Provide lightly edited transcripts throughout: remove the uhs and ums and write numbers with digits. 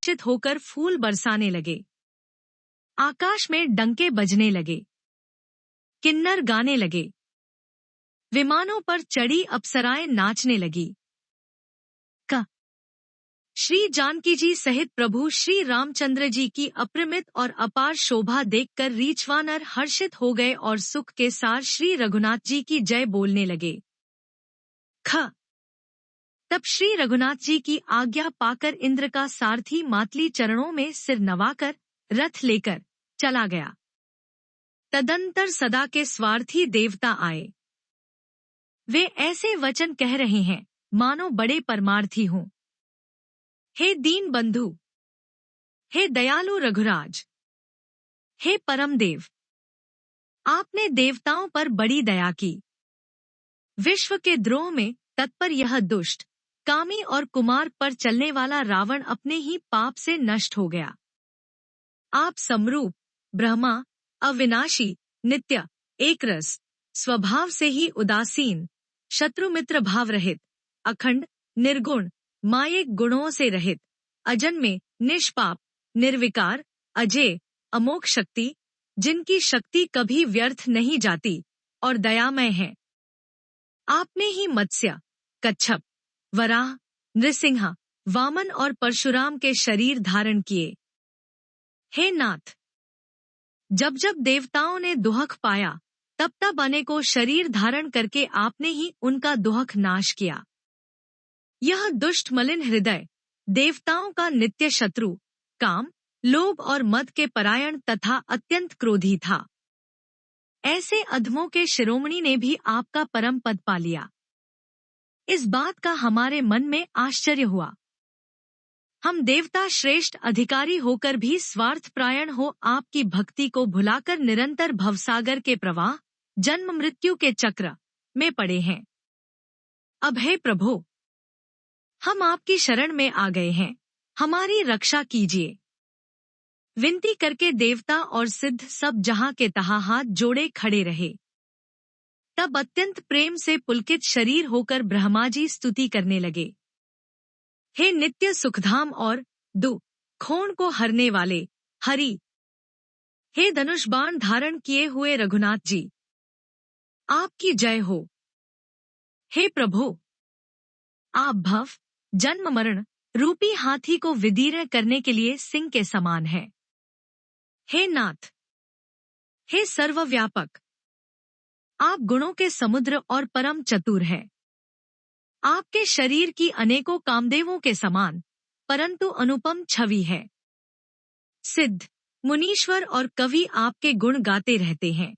आश्चर्यचकित होकर फूल बरसाने लगे। आकाश में डंके बजने लगे, किन्नर गाने लगे, विमानों पर चढ़ी अप्सराएं नाचने लगी। श्री जानकी जी सहित प्रभु श्री रामचंद्र जी की अपरिमित और अपार शोभा देखकर रीछवानर हर्षित हो गए और सुख के सार श्री रघुनाथ जी की जय बोलने लगे। तब श्री रघुनाथ जी की आज्ञा पाकर इंद्र का सारथी मातली चरणों में सिर नवाकर रथ लेकर चला गया। तदंतर सदा के स्वार्थी देवता आए। वे ऐसे वचन कह रहे हैं मानो बड़े परमार्थी हों। हे दीन बंधु, हे दयालु रघुराज, हे परमदेव, आपने देवताओं पर बड़ी दया की। विश्व के द्रोह में तत्पर यह दुष्ट, कामी और कुमार पर चलने वाला रावण अपने ही पाप से नष्ट हो गया। आप समरूप, ब्रह्मा, अविनाशी, नित्य, एकरस, स्वभाव से ही उदासीन, शत्रुमित्र भाव रहित, अखंड, निर्गुण, मायिक गुणों से रहित, अजन्मे, निष्पाप, निर्विकार, अजेय, अमोघ शक्ति, जिनकी शक्ति कभी व्यर्थ नहीं जाती और दयामय है। आपने ही मत्स्य, कच्छप, वराह, नृसिंह, वामन और परशुराम के शरीर धारण किए। हे नाथ, जब जब देवताओं ने दुहक पाया तब तब अनेकों शरीर धारण करके आपने ही उनका दुहक नाश किया। यह दुष्ट मलिन हृदय देवताओं का नित्य शत्रु, काम, लोभ और मद के परायण तथा अत्यंत क्रोधी था। ऐसे अधमों के शिरोमणि ने भी आपका परम पद पा लिया। इस बात का हमारे मन में आश्चर्य हुआ। हम देवता श्रेष्ठ अधिकारी होकर भी स्वार्थपरायण हो आपकी भक्ति को भुलाकर निरंतर भवसागर के प्रवाह, जन्म मृत्यु के चक्र में पड़े हैं। अब हे प्रभु, हम आपकी शरण में आ गए हैं, हमारी रक्षा कीजिए। विनती करके देवता और सिद्ध सब जहां के तहां हाथ जोड़े खड़े रहे। तब अत्यंत प्रेम से पुलकित शरीर होकर ब्रह्मा जी स्तुति करने लगे। हे नित्य सुखधाम और दुखों को हरने वाले हरि, हे धनुष बाण धारण किए हुए रघुनाथ जी, आपकी जय हो। हे प्रभु, आप भव, जन्म मरण रूपी हाथी को विदीर्ण करने के लिए सिंह के समान है। हे नाथ, हे सर्वव्यापक, आप गुणों के समुद्र और परम चतुर है। आपके शरीर की अनेकों कामदेवों के समान परंतु अनुपम छवि है। सिद्ध, मुनीश्वर और कवि आपके गुण गाते रहते हैं।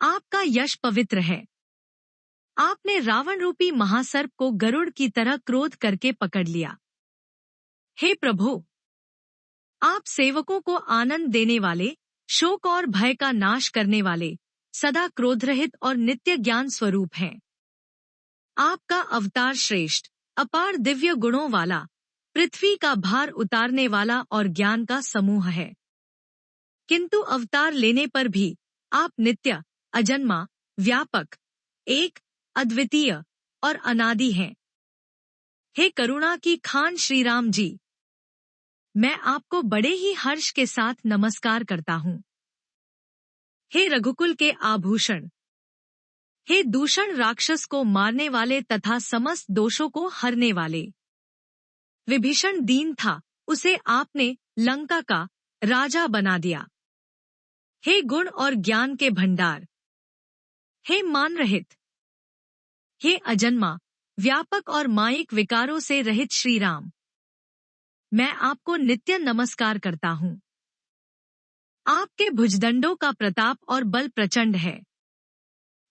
आपका यश पवित्र है। आपने रावण रूपी महासर्प को गरुड़ की तरह क्रोध करके पकड़ लिया। हे प्रभु, आप सेवकों को आनंद देने वाले, शोक और भय का नाश करने वाले, सदा क्रोधरहित और नित्य ज्ञान स्वरूप हैं। आपका अवतार श्रेष्ठ, अपार दिव्य गुणों वाला, पृथ्वी का भार उतारने वाला और ज्ञान का समूह है। किंतु अवतार लेने पर भी आप नित्य, अजन्मा, व्यापक, एक, अद्वितीय और अनादि हैं। हे करुणा की खान श्री राम जी, मैं आपको बड़े ही हर्ष के साथ नमस्कार करता हूँ। हे रघुकुल के आभूषण, हे दूषण राक्षस को मारने वाले तथा समस्त दोषों को हरने वाले। विभीषण दीन था, उसे आपने लंका का राजा बना दिया। हे गुण और ज्ञान के भंडार, हे मान रहित, हे अजन्मा, व्यापक और मायिक विकारों से रहित श्री राम, मैं आपको नित्य नमस्कार करता हूँ। आपके भुजदंडों का प्रताप और बल प्रचंड है।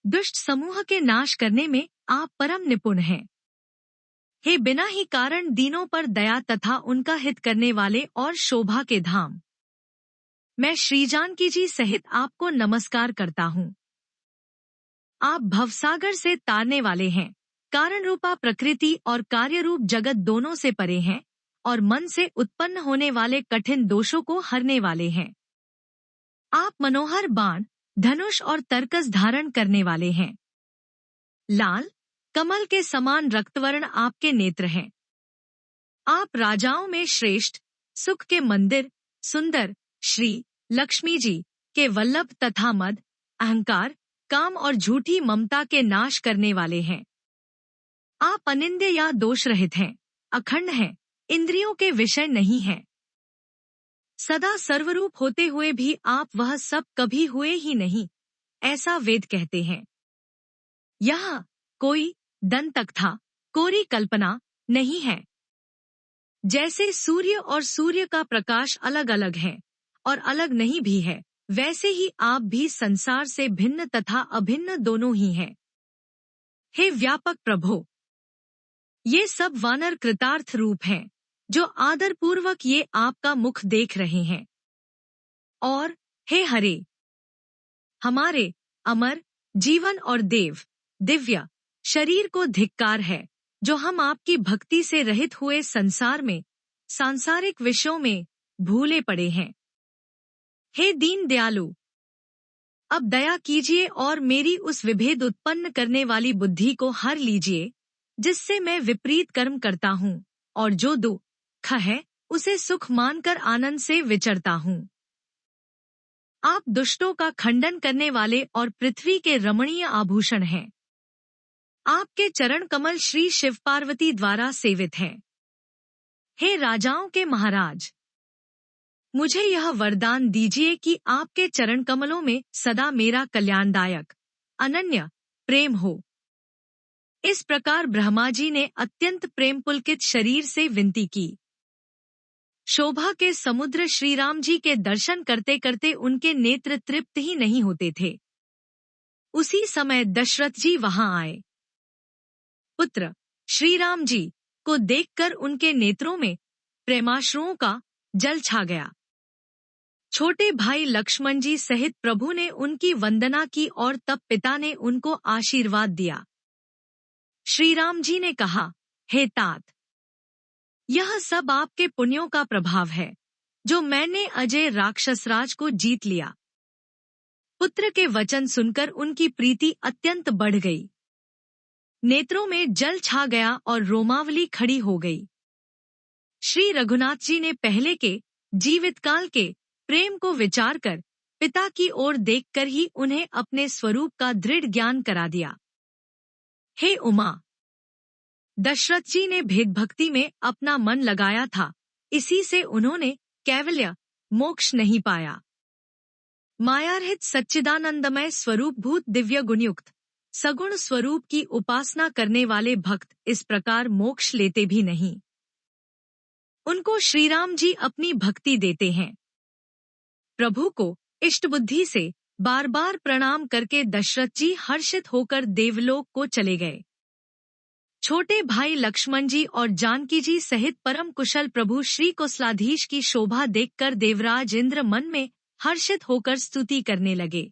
दुष्ट समूह के नाश करने में आप परम निपुण हैं। हे बिना ही कारण दीनों पर दया तथा उनका हित करने वाले और शोभा के धाम, मैं श्री जानकी जी सहित आपको नमस्कार करता हूँ। आप भवसागर से तारने वाले हैं, कारण रूपा प्रकृति और कार्य रूप जगत दोनों से परे हैं और मन से उत्पन्न होने वाले कठिन दोषों को हरने वाले हैं। आप मनोहर बाण, धनुष और तरकस धारण करने वाले हैं। लाल कमल के समान रक्तवर्ण आपके नेत्र हैं। आप राजाओं में श्रेष्ठ, सुख के मंदिर, सुंदर श्री लक्ष्मी जी के वल्लभ तथा मद, अहंकार, काम और झूठी ममता के नाश करने वाले हैं। आप अनिंद्य या दोष रहित हैं, अखंड हैं, इंद्रियों के विषय नहीं हैं। सदा सर्वरूप होते हुए भी आप वह सब कभी हुए ही नहीं, ऐसा वेद कहते हैं। यहाँ कोई दंतकथा, कोरी कल्पना नहीं है। जैसे सूर्य और सूर्य का प्रकाश अलग अलग है और अलग नहीं भी है, वैसे ही आप भी संसार से भिन्न तथा अभिन्न दोनों ही हैं। हे व्यापक प्रभो, ये सब वानर कृतार्थ रूप हैं, जो आदर पूर्वक ये आपका मुख देख रहे हैं। और हे हरे, हमारे अमर जीवन और दिव्य शरीर को धिक्कार है, जो हम आपकी भक्ति से रहित हुए संसार में सांसारिक विषयों में भूले पड़े हैं। हे दीन दयालु, अब दया कीजिए और मेरी उस विभेद उत्पन्न करने वाली बुद्धि को हर लीजिए, जिससे मैं विपरीत कर्म करता हूँ और जो दुख है उसे सुख मानकर आनंद से विचरता हूँ। आप दुष्टों का खंडन करने वाले और पृथ्वी के रमणीय आभूषण हैं। आपके चरण कमल श्री शिव पार्वती द्वारा सेवित हैं। हे राजाओं के महाराज, मुझे यह वरदान दीजिए कि आपके चरण कमलों में सदा मेरा कल्याणदायक अनन्य प्रेम हो। इस प्रकार ब्रह्मा जी ने अत्यंत प्रेम पुलकित शरीर से विनती की। शोभा के समुद्र श्री राम जी के दर्शन करते करते उनके नेत्र तृप्त ही नहीं होते थे। उसी समय दशरथ जी वहां आए। पुत्र श्री राम जी को देखकर उनके नेत्रों में प्रेमाश्रुओं का जल छा गया। छोटे भाई लक्ष्मण जी सहित प्रभु ने उनकी वंदना की और तब पिता ने उनको आशीर्वाद दिया। श्री राम जी ने कहा, हे तात, यह सब आपके पुण्यों का प्रभाव है, जो मैंने अजय राक्षसराज को जीत लिया। पुत्र के वचन सुनकर उनकी प्रीति अत्यंत बढ़ गई। नेत्रों में जल छा गया और रोमावली खड़ी हो गई। श्री रघुनाथ जी ने पहले के जीवितकाल के प्रेम को विचार कर पिता की ओर देखकर ही उन्हें अपने स्वरूप का दृढ़ ज्ञान करा दिया। हे उमा, दशरथ जी ने भेद भक्ति में अपना मन लगाया था, इसी से उन्होंने कैवल्य मोक्ष नहीं पाया। मायारहित सच्चिदानंदमय स्वरूप भूत दिव्य गुणयुक्त सगुण स्वरूप की उपासना करने वाले भक्त इस प्रकार मोक्ष लेते भी नहीं। उनको श्री राम जी अपनी भक्ति देते हैं। प्रभु को इष्ट बुद्धि से बार बार प्रणाम करके दशरथ जी हर्षित होकर देवलोक को चले गए। छोटे भाई लक्ष्मण जी और जानकी जी सहित परम कुशल प्रभु श्री कुशलाधीश की शोभा देखकर देवराज इंद्र मन में हर्षित होकर स्तुति करने लगे।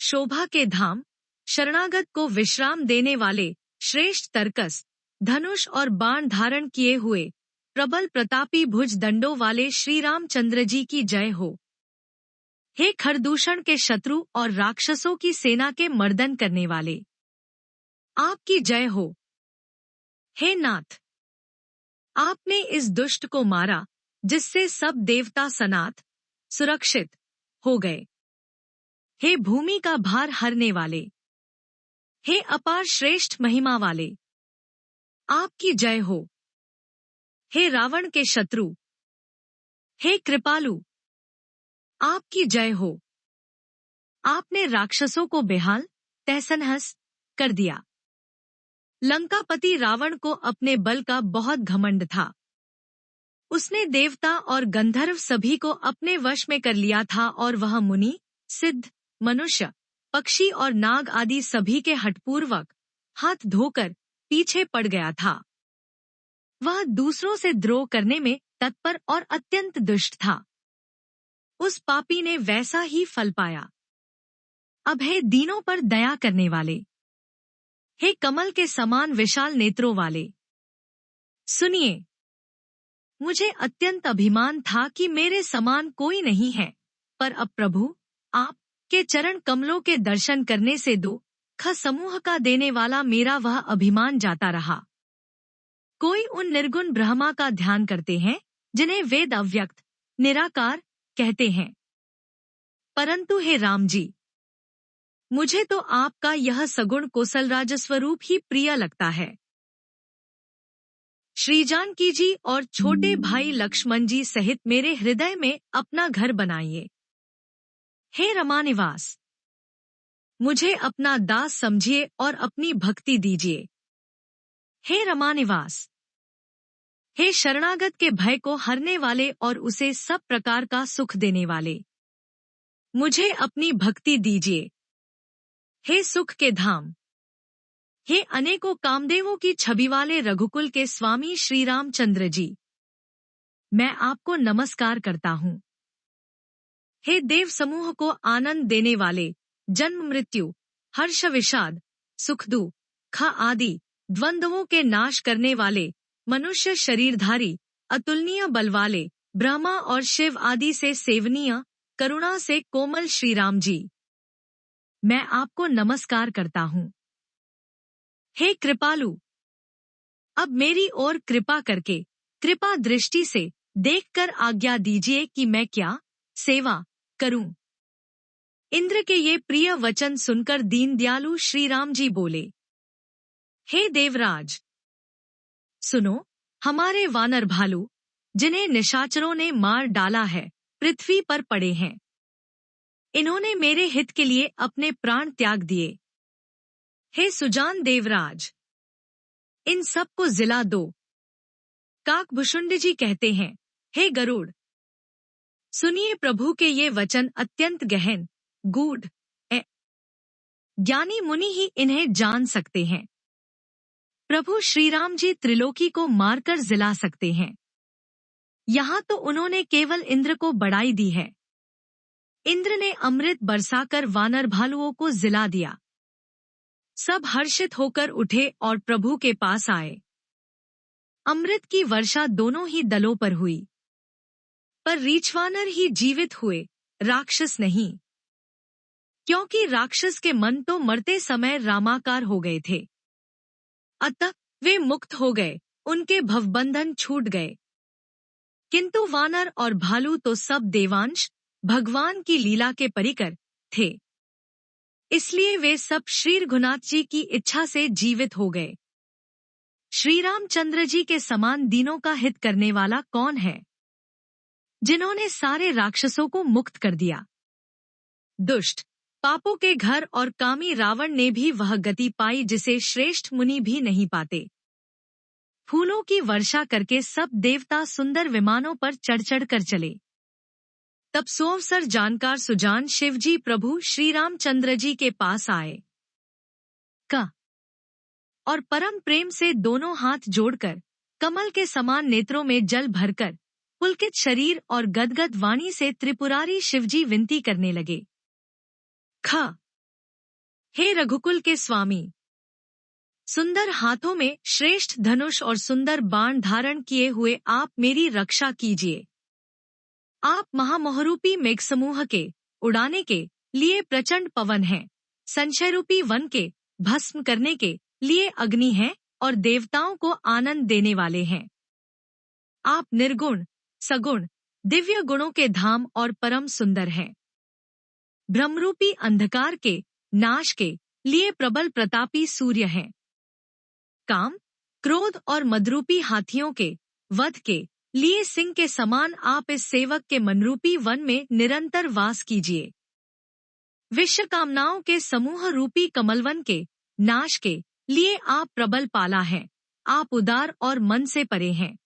शोभा के धाम, शरणागत को विश्राम देने वाले श्रेष्ठ तर्कस, धनुष और बाण धारण किए हुए प्रबल प्रतापी भुज दंडों वाले श्री रामचंद्र जी की जय हो। हे खरदूषण के शत्रु और राक्षसों की सेना के मर्दन करने वाले, आपकी जय हो। हे नाथ, आपने इस दुष्ट को मारा जिससे सब देवता सनाथ सुरक्षित हो गए। हे भूमि का भार हरने वाले, हे अपार श्रेष्ठ महिमा वाले, आपकी जय हो। हे रावण के शत्रु, हे कृपालु, आपकी जय हो। आपने राक्षसों को बेहाल तहस-नहस कर दिया। लंकापति रावण को अपने बल का बहुत घमंड था। उसने देवता और गंधर्व सभी को अपने वश में कर लिया था और वह मुनि, सिद्ध, मनुष्य, पक्षी और नाग आदि सभी के हठपूर्वक हाथ धोकर पीछे पड़ गया था। वह दूसरों से द्रोह करने में तत्पर और अत्यंत दुष्ट था। उस पापी ने वैसा ही फल पाया। अब हे दीनों पर दया करने वाले, हे कमल के समान विशाल नेत्रों वाले, सुनिए, मुझे अत्यंत अभिमान था कि मेरे समान कोई नहीं है, पर अब प्रभु आप के चरण कमलों के दर्शन करने से दुख समूह का देने वाला मेरा वह अभिमान जाता रहा। कोई उन निर्गुण ब्रह्मा का ध्यान करते हैं जिन्हें वेद अव्यक्त, निराकार कहते हैं। परंतु हे राम जी, मुझे तो आपका यह सगुण कौशलराज स्वरूप ही प्रिय लगता है। श्री जानकी जी और छोटे भाई लक्ष्मण जी सहित मेरे हृदय में अपना घर बनाइए। हे रमानिवास, मुझे अपना दास समझिए और अपनी भक्ति दीजिए। हे रमानिवास, हे शरणागत के भय को हरने वाले और उसे सब प्रकार का सुख देने वाले, मुझे अपनी भक्ति दीजिए। हे सुख के धाम, हे अनेकों कामदेवों की छवि वाले रघुकुल के स्वामी श्री रामचंद्र जी, मैं आपको नमस्कार करता हूँ। हे देव समूह को आनंद देने वाले, जन्म मृत्यु, हर्ष विषाद, सुख दुख आदि द्वंद्वों के नाश करने वाले, मनुष्य शरीरधारी, अतुलनीय बल वाले, ब्रह्मा और शिव आदि से सेवनीय, करुणा से कोमल श्री राम जी, मैं आपको नमस्कार करता हूँ। हे कृपालु, अब मेरी ओर कृपा करके, कृपा दृष्टि से देखकर आज्ञा दीजिए कि मैं क्या सेवा करूं। इंद्र के ये प्रिय वचन सुनकर दीनदयालु श्री राम जी बोले, हे देवराज, सुनो, हमारे वानर भालू, जिन्हें निशाचरों ने मार डाला है, पृथ्वी पर पड़े हैं। इन्होंने मेरे हित के लिए अपने प्राण त्याग दिए। हे सुजान देवराज, इन सब को जिला दो। काकभुषुंड जी कहते हैं, हे गरुड़, सुनिए प्रभु के ये वचन अत्यंत गहन, गूढ़ है। ज्ञानी मुनि ही इन्हें जान सकते हैं। प्रभु श्री राम जी त्रिलोकी को मारकर जिला सकते हैं। यहाँ तो उन्होंने केवल इंद्र को बड़ाई दी है। इंद्र ने अमृत बरसाकर वानर भालुओं को जिला दिया। सब हर्षित होकर उठे और प्रभु के पास आए। अमृत की वर्षा दोनों ही दलों पर हुई, पर रीछवानर ही जीवित हुए, राक्षस नहीं, क्योंकि राक्षस के मन तो मरते समय रामाकार हो गए थे। अतः वे मुक्त हो गए, उनके भवबंधन छूट गए। किंतु वानर और भालू तो सब देवांश भगवान की लीला के परिकर थे, इसलिए वे सब श्री रघुनाथ जी की इच्छा से जीवित हो गए। श्री रामचंद्र जी के समान दीनों का हित करने वाला कौन है, जिन्होंने सारे राक्षसों को मुक्त कर दिया। दुष्ट पापों के घर और कामी रावण ने भी वह गति पाई जिसे श्रेष्ठ मुनि भी नहीं पाते। फूलों की वर्षा करके सब देवता सुंदर विमानों पर चढ़ चढ़ कर चले। तब सोअवसर जानकार सुजान शिवजी प्रभु श्री रामचंद्र जी के पास आए और परम प्रेम से दोनों हाथ जोड़कर, कमल के समान नेत्रों में जल भरकर, पुलकित शरीर और गदगद वाणी से त्रिपुरारी शिवजी विनती करने लगे। हे रघुकुल के स्वामी, सुंदर हाथों में श्रेष्ठ धनुष और सुंदर बाण धारण किए हुए आप मेरी रक्षा कीजिए। आप महामोहरूपी मेघसमूह के उड़ाने के लिए प्रचंड पवन हैं, संशयरूपी वन के भस्म करने के लिए अग्नि हैं और देवताओं को आनंद देने वाले हैं। आप निर्गुण, सगुण, दिव्य गुणों के धाम और परम सुंदर हैं। ब्रह्मरूपी अंधकार के नाश के लिए प्रबल प्रतापी सूर्य हैं। काम, क्रोध और मदरूपी हाथियों के वध के लिए सिंह के समान आप इस सेवक के मनरूपी वन में निरंतर वास कीजिए। विश्व कामनाओं के समूह रूपी कमलवन के नाश के लिए आप प्रबल पाला हैं। आप उदार और मन से परे हैं।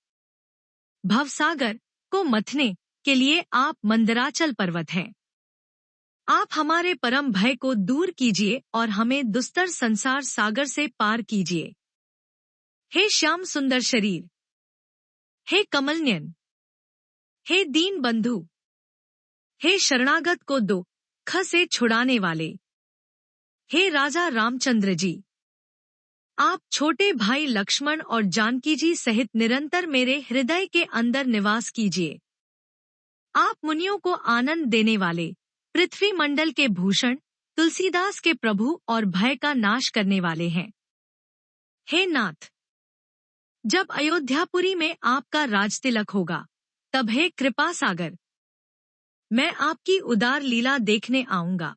भवसागर को मथने के लिए आप मंदराचल पर्वत हैं। आप हमारे परम भय को दूर कीजिए और हमें दुस्तर संसार सागर से पार कीजिए। हे श्याम सुंदर शरीर, हे कमलनयन, हे दीन बंधु, हे शरणागत को दुख से छुड़ाने वाले, हे राजा रामचंद्र जी, आप छोटे भाई लक्ष्मण और जानकी जी सहित निरंतर मेरे हृदय के अंदर निवास कीजिए। आप मुनियों को आनंद देने वाले, पृथ्वी मंडल के भूषण, तुलसीदास के प्रभु और भय का नाश करने वाले हैं। हे नाथ, जब अयोध्यापुरी में आपका राजतिलक होगा, तब हे कृपा सागर, मैं आपकी उदार लीला देखने आऊंगा।